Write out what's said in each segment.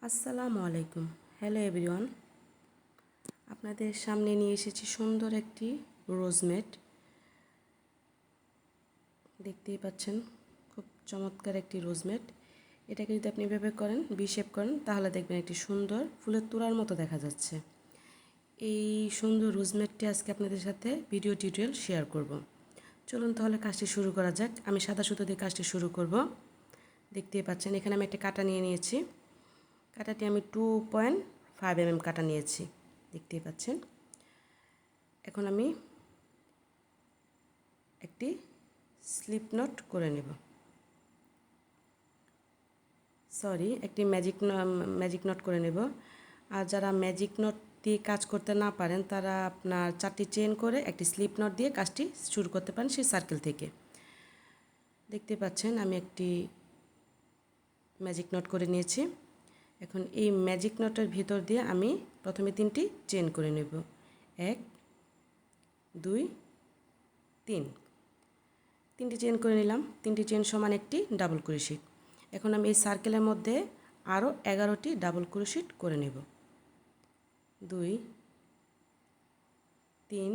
আসসালামু আলাইকুম। Hello everyone, আপনাদের সামনে নিয়ে এসেছি সুন্দর একটি রোজমেট। দেখতেই পাচ্ছেন, খুব চমৎকার একটি রোজমেট। এটাকে যদি আপনি এভাবে করেন, শেপ করেন, তাহলে দেখবেন একটি সুন্দর ফুলের তোড়ার মতো দেখা যাচ্ছে। এই সুন্দর রোজমেটটি আজকে আপনাদের সাথে ভিডিও টিউটোরিয়াল শেয়ার করব। চলুন তাহলে কাজটি শুরু করা যাক। আমি সাদা সুতো দিয়ে কাজটি শুরু করব। দেখতেই পাচ্ছেন, এখানে আমি একটা কাঁটা নিয়ে নিয়েছি। কাঁটাটি আমি 2.5 mm কাঁটা নিয়েছি, দেখতেই পাচ্ছেন। এখন আমি একটি স্লিপ নট করে নেব, একটি ম্যাজিক নট করে নেব। আর যারা ম্যাজিক নট দিয়ে কাজ করতে না পারেন, তারা আপনার 4টি চেন করে একটি স্লিপ নট দিয়ে কাজটি শুরু করতে পারেন সেই সার্কেল থেকে। দেখতে পাচ্ছেন আমি একটি ম্যাজিক নট করে নিয়েছি। এখন এই ম্যাজিক নটের ভিতর দিয়ে আমি প্রথমে 3টি চেন করে নেব। 1 2 3, 3টি চেন করে নিলাম। 3টি চেন সমান একটি ডাবল ক্রোশেট। এখন আমি এই সার্কেলের মধ্যে আরও 11টি ডাবল ক্রোশেট করে নেব। 2 3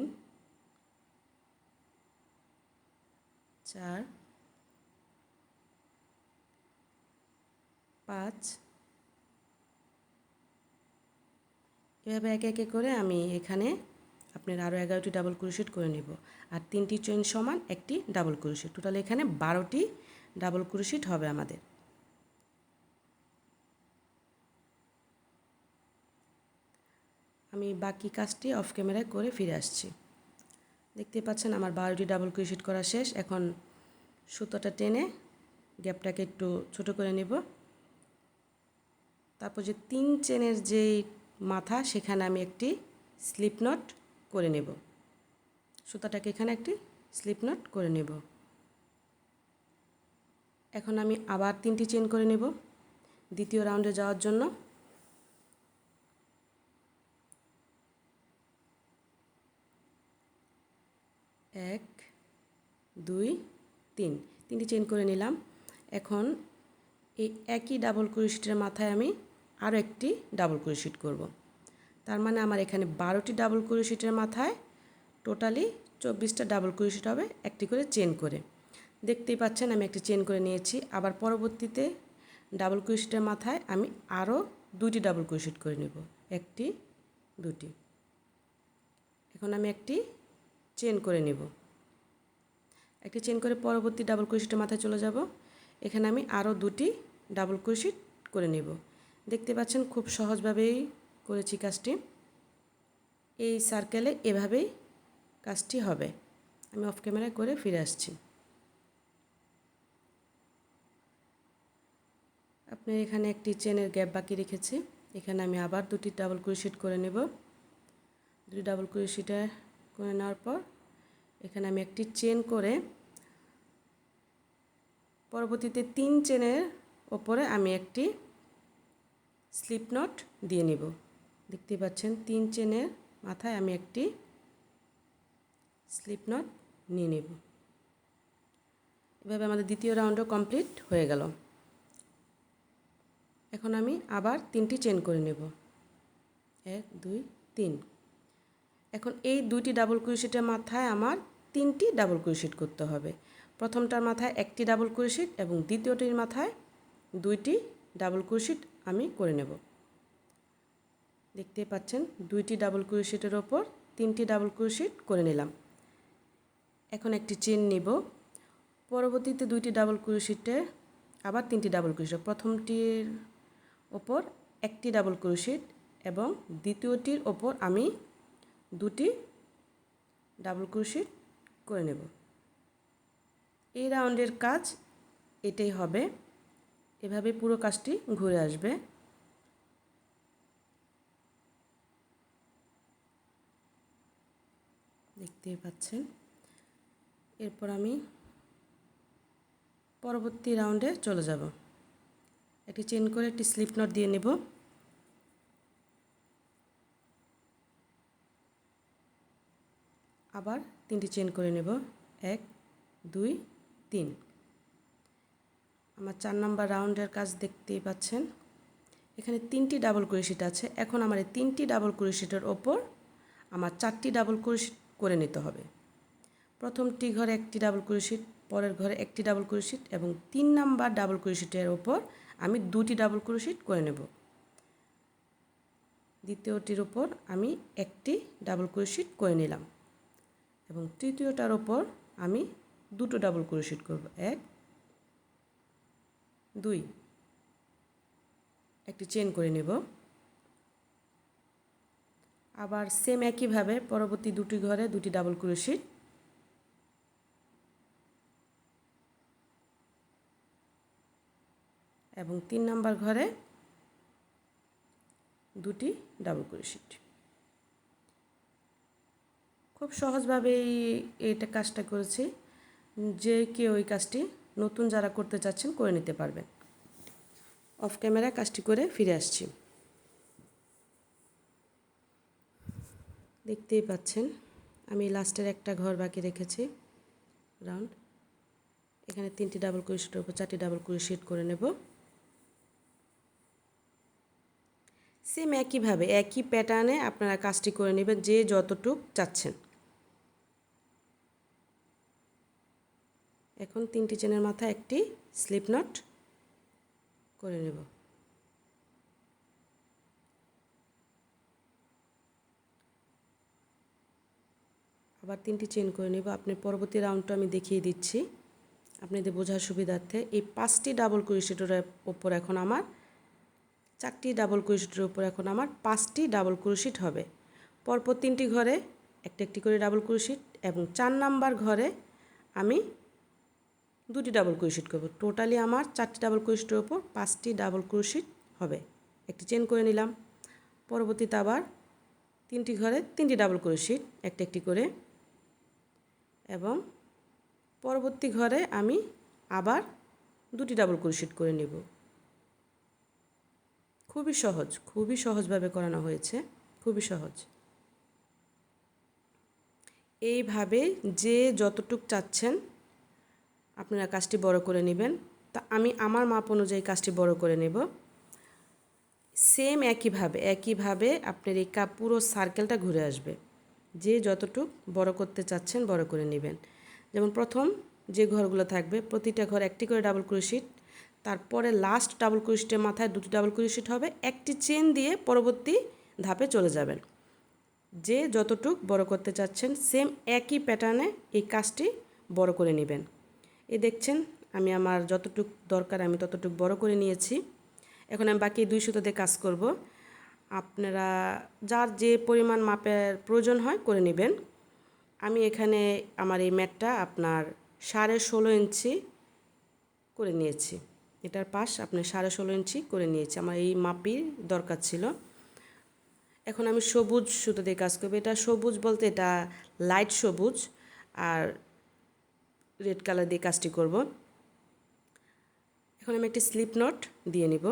4 5, এভাবে একে একে করে আমি এখানে আপনার আরও 11টি ডাবল ক্রোশেট করে নেব। আর 3টি চেন সমান একটি ডাবল ক্রোশেট, টোটাল এখানে 12টি ডাবল ক্রোশেট হবে আমাদের। আমি বাকি কাজটি অফ ক্যামেরায় করে ফিরে আসছি। দেখতে পাচ্ছেন আমার 12টি ডাবল ক্রোশেট করা শেষ। এখন সুতোটা টেনে গ্যাপটাকে একটু ছোট করে নেব। তারপর যে 3 চেনের যেই মাথা, সেখানে আমি একটি স্লিপ নট করে নেব। সুতাটাকে এখানে একটি স্লিপ নট করে নেব। এখন আমি আবার 3টি চেন করে নেব দ্বিতীয় রাউন্ডে যাওয়ার জন্য। 1 2 3, 3টি চেন করে নিলাম। এখন এই একই ডাবল ক্রোশেটের মাথায় আমি আরও একটি ডাবল ক্রোশেট করব। তার মানে আমার এখানে 12টি ডাবল ক্রোশেটের মাথায় টোটালি 24টা ডাবল ক্রোশেট হবে, একটি করে চেন করে। দেখতেই পাচ্ছেন আমি একটি চেন করে নিয়েছি। আবার পরবর্তীতে ডাবল ক্রোশেটের মাথায় আমি আরও 2টি ডাবল ক্রোশেট করে নেব, 1টি 2টি। এখন আমি একটি চেন করে নেব। একটি চেন করে পরবর্তী ডাবল ক্রোশেটের মাথায় চলে যাব। এখানে আমি আরও 2টি ডাবল ক্রোশেট করে নেব। দেখতে পাচ্ছেন খুব সহজভাবেই করেছি কাজটি। এই সার্কেলে এভাবেই কাজটি হবে। আমি অফ ক্যামেরায় করে ফিরে আসছি। আপনার এখানে একটি চেনের গ্যাপ বাকি রেখেছি। এখানে আমি আবার 2টি ডাবল ক্রোশেট করে নেব। 2টি ডাবল ক্রোশেট করে নেওয়ার পর এখানে আমি একটি চেন করে পরবর্তীতে 3 চেনের ওপরে আমি একটি স্লিপ নট দিয়ে নেব। দেখতে পাচ্ছেন 3 চেনের মাথায় আমি একটি স্লিপ নট নিয়ে নেব। এভাবে আমাদের দ্বিতীয় রাউন্ডও কমপ্লিট হয়ে গেল। এখন আমি আবার 3টি চেন করে নেব। 1 2 3। এখন এই 2টি ডাবল ক্রোশেটের মাথায় আমার 3টি ডাবল ক্রোশেট করতে হবে। প্রথমটার মাথায় একটি ডাবল ক্রোশেট এবং দ্বিতীয়টির মাথায় 2টি ডাবল ক্রোশেট আমি করে নেব। দেখতে পাচ্ছেন 2টি ডাবল ক্রোশেটের ওপর 3টি ডাবল ক্রোশেট করে নিলাম। এখন একটি চেন নিব। পরবর্তীতে 2টি ডাবল ক্রোশেটে আবার 3টি ডাবল ক্রোশেট, প্রথমটির ওপর একটি ডাবল ক্রোশেট এবং দ্বিতীয়টির ওপর আমি 2টি ডাবল ক্রোশেট করে নেব। এই রাউন্ডের কাজ এটাই হবে। এভাবে পুরো কাজটি ঘুরে আসবে। দেখতেই পাচ্ছেন। এরপর আমি পরবর্তী রাউন্ডে চলে যাব। একটি চেন করে একটি স্লিপ নট দিয়ে নেব। আবার 3টি চেন করে নেব। 1 2 3। আমার 4 নম্বর রাউন্ডের কাজ দেখতেই পাচ্ছেন। এখানে 3টি ডাবল ক্রোশেট আছে। এখন আমার এই 3টি ডাবল ক্রোশেটের ওপর আমার 4টি ডাবল ক্রোশেট করে নিতে হবে। প্রথমটি ঘরে একটি ডাবল ক্রোশেট, পরের ঘরে একটি ডাবল ক্রোশেট এবং 3 নাম্বার ডাবল ক্রোশেটের ওপর আমি 2টি ডাবল ক্রোশেট করে নেব। দ্বিতীয়টির ওপর আমি একটি ডাবল ক্রোশেট করে নিলাম এবং তৃতীয়টার ওপর আমি 2টো ডাবল ক্রোশেট করব। 1 2, একটি চেন করে নেব। আবার সেম একইভাবে পরবর্তী 2টি ঘরে 2টি ডাবল ক্রোশেট এবং 3 নাম্বার ঘরে 2টি ডাবল ক্রোশেট। খুব সহজভাবেই এইটা কাজটা করেছি। যে কেউ এই কাজটি নতুন যারা করতে চাচ্ছেন করে নিতে পারবেন। অফ ক্যামেরা কাজটি করে ফিরে আসছি। দেখতেই পাচ্ছেন আমি লাস্টের একটা ঘর বাকি রেখেছি রাউন্ড। এখানে 3টি ডাবল ক্রোশেটের উপর 4টি ডাবল ক্রোশেট করে নেব। সেম একইভাবে একই প্যাটার্নে আপনারা কাজটি করে নেবেন যে যতটুক চাচ্ছেন। এখন 3টি চেনের মাথায় একটি স্লিপ নট করে নেব। আবার 3টি চেন করে নেব। আপনি পরবর্তী রাউন্ডটা আমি দেখিয়ে দিচ্ছি আপনাদের বোঝার সুবিধার্থে। এই 5টি ডাবল ক্রোশেটের উপর এখন আমার 4টি ডাবল ক্রোশেটের উপর এখন আমার 5টি ডাবল ক্রোশেট হবে। পরপর 3টি ঘরে একটি একটি করে ডাবল ক্রোশেট এবং 4 নাম্বার ঘরে আমি 2টি ডাবল ক্রোশেট করব। টোটালি আমার 4টি ডাবল ক্রোশেটের উপর 5টি ডাবল ক্রোশেট হবে। একটি চেন করে নিলাম। পরবর্তীতে আবার 3টি ঘরে 3টি ডাবল ক্রোশেট একটি একটি করে এবং পরবর্তী ঘরে আমি আবার 2টি ডাবল ক্রোশেট করে নেব। খুবই সহজভাবে করানো হয়েছে, খুবই সহজ। এইভাবে যে যতটুক চাচ্ছেন আপনারা কাজটি বড় করে নেবেন। তা আমি আমার মাপ অনুযায়ী কাজটি বড় করে নেব। সেম একইভাবে আপনার এই পুরো সার্কেলটা ঘুরে আসবে। যে যতটুক বড় করতে চাচ্ছেন বড় করে নেবেন। যেমন প্রথম যে ঘরগুলো থাকবে প্রতিটা ঘর একটি করে ডাবল ক্রোশেট, তারপরে লাস্ট ডাবল ক্রোশেটের মাথায় 2টি ডাবল ক্রোশেট হবে। একটি চেন দিয়ে পরবর্তী ধাপে চলে যাবেন। যে যতটুক বড় করতে চাচ্ছেন সেম একই প্যাটার্নে এই কাজটি বড় করে নেবেন। এই দেখছেন আমি আমার যতটুক দরকার আমি ততটুক বড় করে নিয়েছি। এখন আমি বাকি 2 সুতো দিয়ে কাজ করব। আপনারা যার যে পরিমাণ মাপের প্রয়োজন হয় করে নেবেন। আমি এখানে আমার এই ম্যাটটা আপনার 16.5 ইঞ্চি করে নিয়েছি। এটার পাশ আপনার 16.5 ইঞ্চি করে নিয়েছি। আমার এই মাপই দরকার ছিল। এখন আমি সবুজ সুতো দিয়ে কাজ করব। এটা সবুজ বলতে এটা লাইট সবুজ আর রেড কালার দিয়ে কাজটি করব। এখন আমি একটি স্লিপ নট দিয়ে নিব।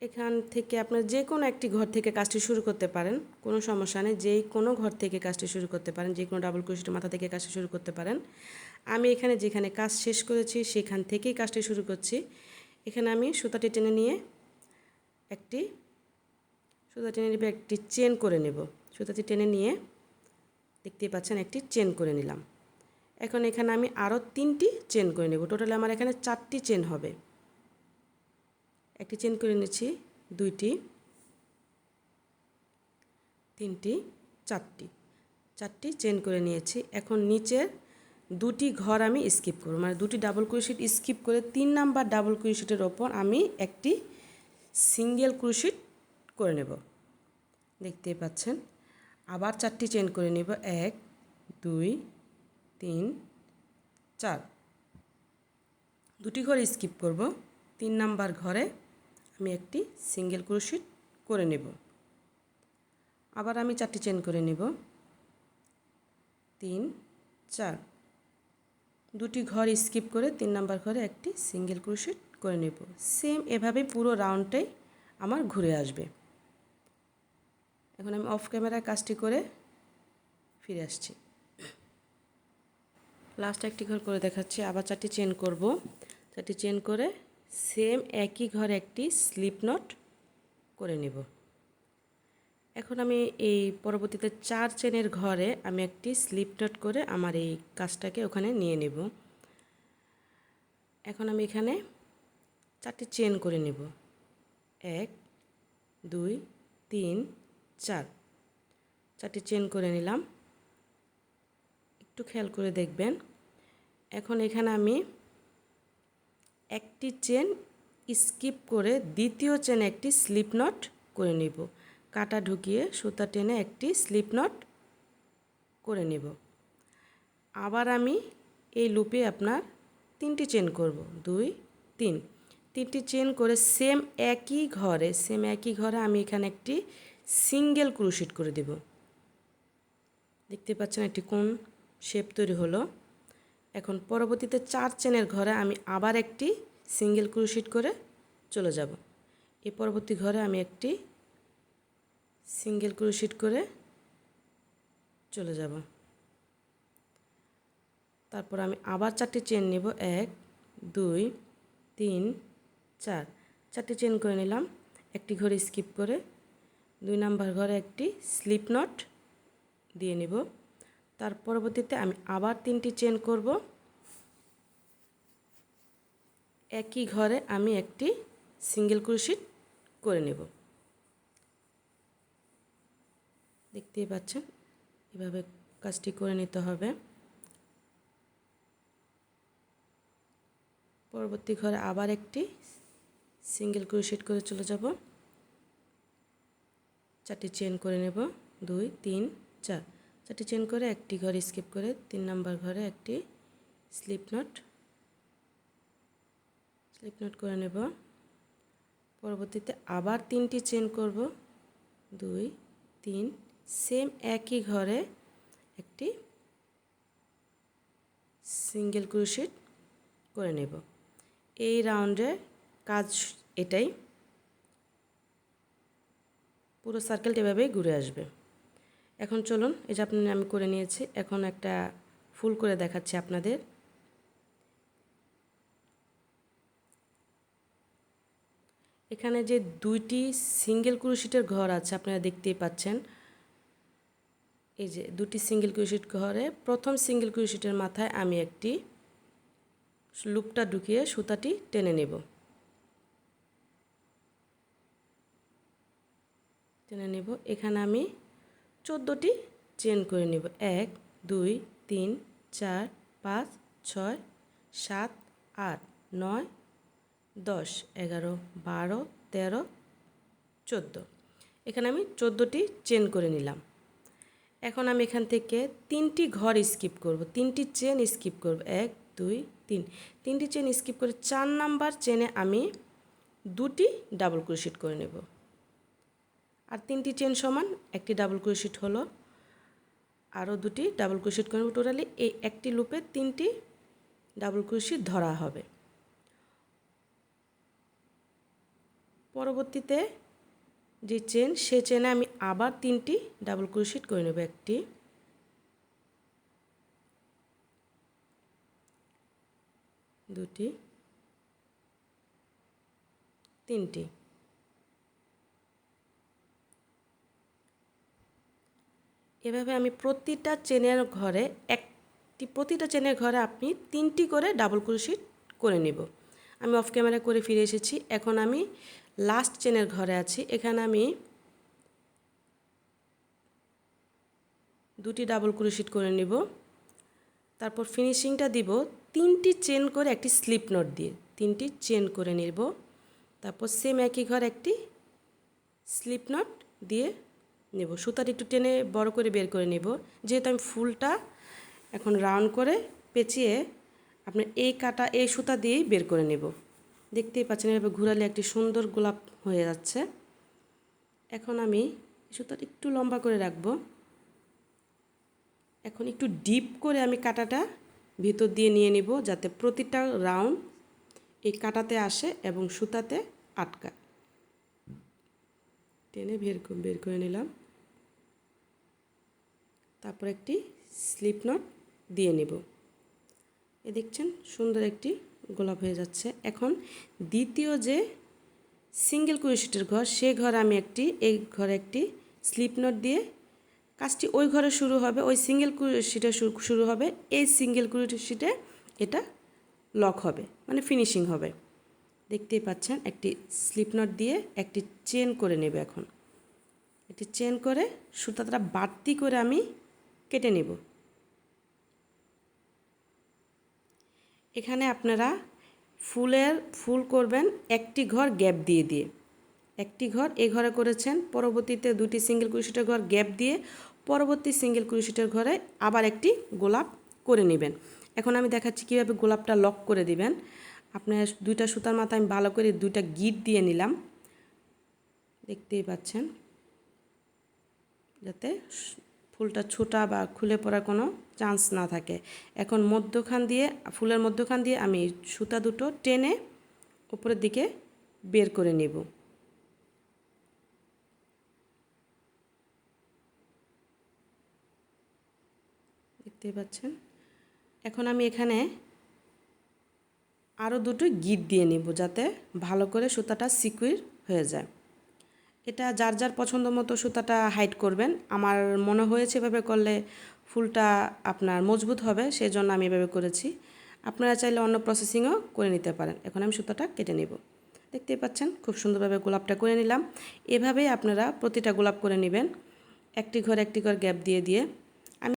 এখান থেকে আপনার যে কোনো একটি ঘর থেকে কাজটি শুরু করতে পারেন, কোনো সমস্যা নেই। যেই কোনো ঘর থেকে কাজটি শুরু করতে পারেন, যে কোনো ডাবল ক্রোশেটের মাথা থেকে কাজটি শুরু করতে পারেন। আমি এখানে যেখানে কাজ শেষ করেছি সেখান থেকেই কাজটি শুরু করছি। এখানে আমি সুতাটি টেনে নিয়ে একটি চেন করে নেব। সুতাটি টেনে নিয়ে দেখতেই পাচ্ছেন একটি চেন করে নিলাম। এখন এখানে আমি আরও 3টি চেন করে নেব। টোটালি আমার এখানে 4টি চেন হবে। একটি চেন করে নিচ্ছি, 2টি, 3টি, 4টি চেন করে নিয়েছি। এখন নিচের 2টি ঘর আমি স্কিপ করব, মানে 2টি ডাবল ক্রোশেট স্কিপ করে 3 নাম্বার ডাবল ক্রোশেটের ওপর আমি একটি সিঙ্গেল ক্রোশেট করে নেব। দেখতেই পাচ্ছেন আবার 4টি চেন করে নেব। 1 2 3 4। 2টি ঘর স্কিপ করব। 3 নাম্বার ঘরে আমি একটি সিঙ্গেল ক্রোশেট করে নেব। আবার আমি 4টি চেন করে নেব। 3 4। 2টি ঘর স্কিপ করে 3 নাম্বার ঘরে একটি সিঙ্গেল ক্রোশেট করে নেব। সেম এভাবে পুরো রাউন্ডটাই আমার ঘুরে আসবে। এখন আমি অফ ক্যামেরায় কাজটি করে ফিরে আসছি। লাস্ট একটি ঘর করে দেখাচ্ছি, আবার 4টি চেন করব। 4টি চেন করে সেম একই ঘরে একটি স্লিপ নট করে নেব। এখন আমি এই পরবর্তীতে 4 চেনের ঘরে আমি একটি স্লিপ নট করে আমার এই কাজটাকে ওখানে নিয়ে নেব। এখন আমি এখানে 4টি চেন করে নেব। 1 2 3 4, 4টি চেন করে নিলাম। একটু খেয়াল করে দেখবেন। এখন এখানে আমি একটি চেন স্কিপ করে দ্বিতীয় চেনে একটি স্লিপ নট করে নেব। কাটা ঢুকিয়ে সুতা টেনে একটি স্লিপ নট করে নেব। আবার আমি এই লুপে আপনার 3টি চেন করব। 2 3, 3টি চেন করে সেম একই ঘরে আমি এখানে একটি সিঙ্গেল ক্রোশেট করে দেব। দেখতে পাচ্ছেন একটি কোণ শেপ তৈরি হলো। এখন পরবর্তীতে 4 চেনের ঘরে আমি আবার একটি সিঙ্গেল ক্রোশেট করে চলে যাব। এই পরবর্তী ঘরে আমি একটি সিঙ্গেল ক্রোশেট করে চলে যাব। তারপর আমি আবার 4টি চেন নেব। 1 2 3 4, 4টি চেন করে নিলাম। একটি ঘরে স্কিপ করে 2 নাম্বার ঘরে একটি স্লিপ নট দিয়ে নেব। তার পরবর্তীতে আমি আবার 3টি চেন করব। একই ঘরে আমি একটি সিঙ্গেল ক্রোশেট করে নেব। দেখতেই পাচ্ছেন, এভাবে কাজটি করে নিতে হবে। পরবর্তী ঘরে আবার একটি সিঙ্গেল ক্রোশেট করে চলে যাব। 4টি চেন করে নেব। 2 3 4, 4টি চেন করে একটি ঘর স্কিপ করে 3 নাম্বার ঘরে একটি স্লিপ নট করে নেব। পরবর্তীতে আবার 3টি চেন করব। 2 3, সেম একই ঘরে একটি সিঙ্গেল ক্রোশেট করে নেব। এই রাউন্ডের কাজ এটাই, পুরো সার্কেলটা এভাবেই ঘুরে আসবে। এখন চলুন, এই যে আমি করে নিয়েছি। এখন একটা ফুল করে দেখাচ্ছি আপনাদের। এখানে যে 2টি সিঙ্গেল ক্রোশেটের ঘর আছে আপনারা দেখতেই পাচ্ছেন। এই যে 2টি সিঙ্গেল ক্রোশেট ঘরে প্রথম সিঙ্গেল ক্রোশেটের মাথায় আমি একটি লুপটা ঢুকিয়ে সুতাটি টেনে নেব। এখানে আমি 14টি চেন করে নেব। 1 2 3 4 5 6 7 8 9 10 11 12 13 14, এখানে আমি 14টি চেন করে নিলাম। এখন আমি এখান থেকে 3টি ঘর স্কিপ করব, 3টি চেন স্কিপ করব। 1 2 3, 3টি চেন স্কিপ করে 4 নাম্বার চেনে আমি 2টি ডাবল ক্রোশেট করে নেব। আর 3টি চেন সমান একটি ডাবল ক্রোশেট হলো, আরও 2টি ডাবল ক্রোশেট করে নেব। টোটালি এই একটি লুপে 3টি ডাবল ক্রোশেট ধরা হবে। পরবর্তীতে যে চেন, সে চেনে আমি আবার 3টি ডাবল ক্রোশেট করে নেব। 1টি 2টি 3টি। এভাবে আমি প্রতিটা চেনের ঘরে আপনি 3টি করে ডাবল ক্রোশেট করে নেব। আমি অফ ক্যামেরা করে ফিরে এসেছি। এখন আমি লাস্ট চেনের ঘরে আছি। এখানে আমি 2টি ডাবল ক্রোশেট করে নেব। তারপর ফিনিশিংটা দিব 3টি চেন করে একটি স্লিপ নট দিয়ে। 3টি চেন করে নেব। তারপর সেম একই ঘর একটি স্লিপ নট দিয়ে নেব। সুতাটি একটু টেনে বড় করে বের করে নেব, যেহেতু আমি ফুলটা এখন রাউন্ড করে পেঁচিয়ে আপনার এই সুতা দিয়েই বের করে নেব। দেখতেই পাচ্ছেন, এভাবে ঘোরালে একটি সুন্দর গোলাপ হয়ে যাচ্ছে। এখন আমি সুতাটা একটু লম্বা করে রাখব। এখন একটু ডিপ করে আমি কাঁটাটা ভিতর দিয়ে নিয়ে নিব, যাতে প্রতিটা রাউন্ড এই কাঁটাতে আসে এবং সুতাতে আটকায়। টেনে বের করে নিলাম। তারপর একটি স্লিপ নট দিয়ে নেব। এ দেখছেন সুন্দর একটি গোলাপ হয়ে যাচ্ছে। এখন দ্বিতীয় যে সিঙ্গেল ক্রোশেটের ঘর, সে ঘরে আমি এই ঘরে একটি স্লিপ নট দিয়ে কাজটি ওই ঘরে শুরু হবে, ওই সিঙ্গেল ক্রোশেটে শুরু হবে, এই সিঙ্গেল ক্রোশেটে এটা লক হবে, মানে ফিনিশিং হবে। দেখতেই পাচ্ছেন একটি স্লিপ নট দিয়ে একটি চেন করে নেব। এখন একটি চেন করে সুতাটা বাড়তি করে আমি কেটে নেব। এখানে আপনারা ফুল করবেন একটি ঘর গ্যাপ দিয়ে দিয়ে। একটি ঘর এই ঘরে করেছেন, পরবর্তীতে দুটি সিঙ্গেল ক্রোশেটের ঘর গ্যাপ দিয়ে পরবর্তী সিঙ্গেল ক্রোশেটের ঘরে আবার একটি গোলাপ করে নেবেন। এখন আমি দেখাচ্ছি কীভাবে গোলাপটা লক করে দিবেন। আপনার দুইটা সুতার মাথায় আমি ভালো করে দুইটা গিট দিয়ে নিলাম, দেখতেই পাচ্ছেন, যাতে ফুলটা ছোটা বা খুলে পড়ার কোনো চান্স না থাকে। এখন ফুলের মধ্যখান দিয়ে আমি সুতা দুটো টেনে উপরের দিকে বের করে নেব। দেখতেই পাচ্ছেন। এখন আমি এখানে আরও দুটো গিট দিয়ে নেব, যাতে ভালো করে সুতাটা সিকিউর হয়ে যায়। এটা যার যার পছন্দ মতো সুতাটা হাইড করবেন। আমার মনে হয়েছে এভাবে করলে ফুলটা আপনার মজবুত হবে, সেই জন্য আমি এভাবে করেছি। আপনারা চাইলে অন্য প্রসেসিংও করে নিতে পারেন। এখন আমি সুতাটা কেটে নেব। দেখতেই পাচ্ছেন খুব সুন্দরভাবে গোলাপটা করে নিলাম। এভাবেই আপনারা প্রতিটা গোলাপ করে নেবেন, একটি ঘর গ্যাপ দিয়ে দিয়ে।